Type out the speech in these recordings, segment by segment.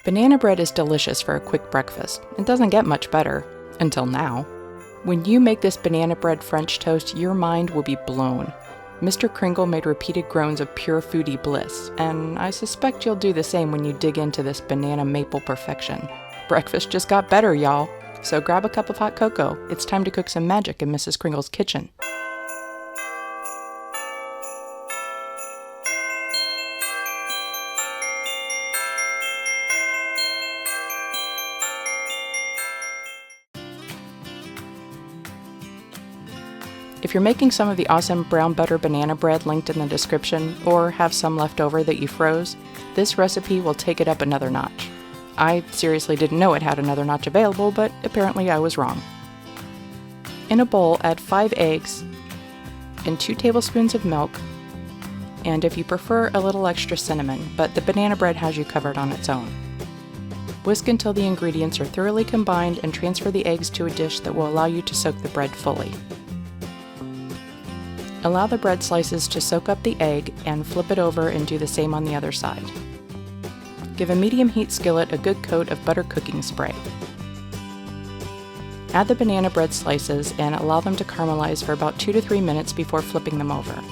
Banana bread is delicious for a quick breakfast. It doesn't get much better, until now. When you make this banana bread French toast, your mind will be blown. Mr. Kringle made repeated groans of pure foodie bliss, and I suspect you'll do the same when you dig into this banana maple perfection. Breakfast just got better, y'all. So grab a cup of hot cocoa. It's time to cook some magic in Mrs. Kringle's kitchen. If you're making some of the awesome brown butter banana bread linked in the description, or have some left over that you froze, this recipe will take it up another notch. I seriously didn't know it had another notch available, but apparently I was wrong. In a bowl, add 5 eggs and 2 tablespoons of milk, and if you prefer, a little extra cinnamon, but the banana bread has you covered on its own. Whisk until the ingredients are thoroughly combined and transfer the eggs to a dish that will allow you to soak the bread fully. Allow the bread slices to soak up the egg and flip it over and do the same on the other side. Give a medium heat skillet a good coat of butter cooking spray. Add the banana bread slices and allow them to caramelize for about 2 to 3 minutes before flipping them over.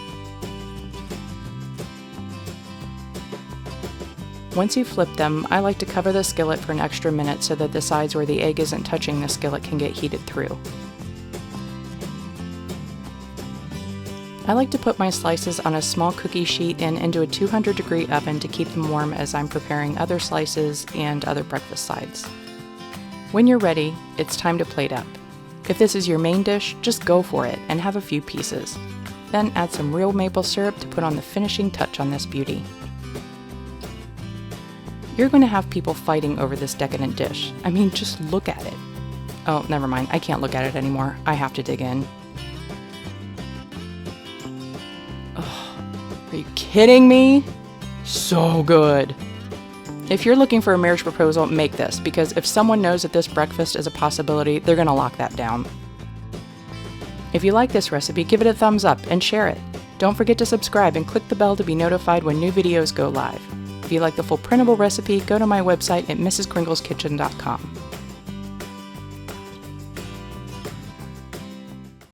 Once you flip them, I like to cover the skillet for an extra minute so that the sides where the egg isn't touching the skillet can get heated through. I like to put my slices on a small cookie sheet and into a 200-degree oven to keep them warm as I'm preparing other slices and other breakfast sides. When you're ready, it's time to plate up. If this is your main dish, just go for it and have a few pieces. Then add some real maple syrup to put on the finishing touch on this beauty. You're going to have people fighting over this decadent dish. I mean, just look at it. Oh, never mind, I can't look at it anymore. I have to dig in. Are you kidding me? So good. If you're looking for a marriage proposal, make this, because if someone knows that this breakfast is a possibility, they're going to lock that down. If you like this recipe, give it a thumbs up and share it. Don't forget to subscribe and click the bell to be notified when new videos go live. If you like the full printable recipe, go to my website at mrskringleskitchen.com.